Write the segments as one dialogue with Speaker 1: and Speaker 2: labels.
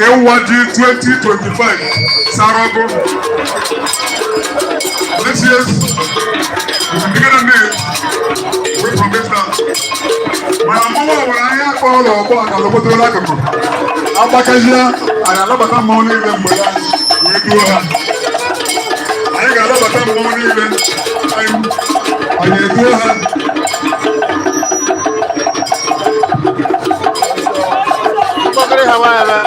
Speaker 1: Ewadi 2025 Sarago. This year's bigger than this. We promise that. My mama when I have all of what I love to like. Abakajia, I love that money even we do her. I love that money even I do her.
Speaker 2: Hawaii, man.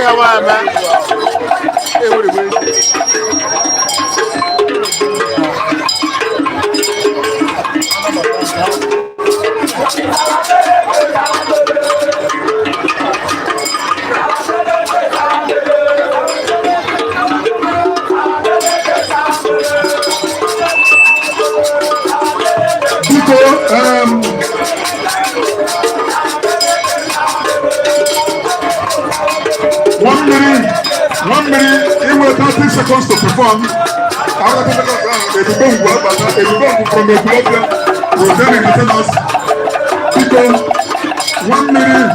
Speaker 2: Hawaii, man. Hey, what is it?
Speaker 1: One minute, it will 30 seconds to perform. From the problem, will then entertain us. People, 1 minute,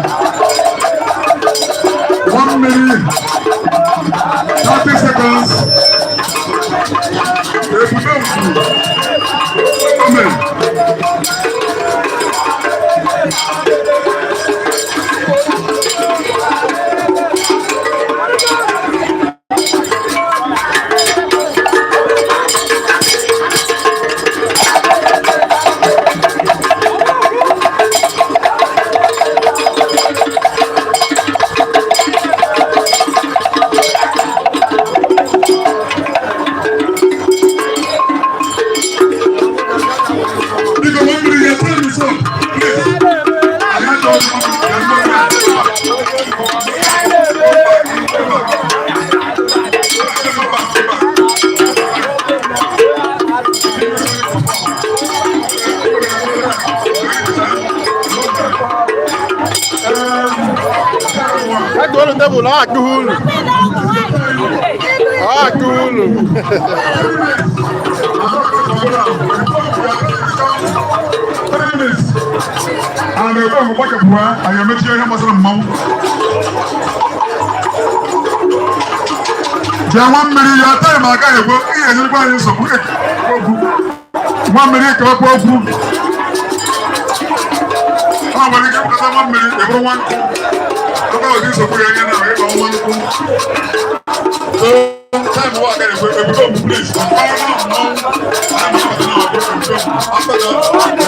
Speaker 1: 30 seconds. Amen. After that,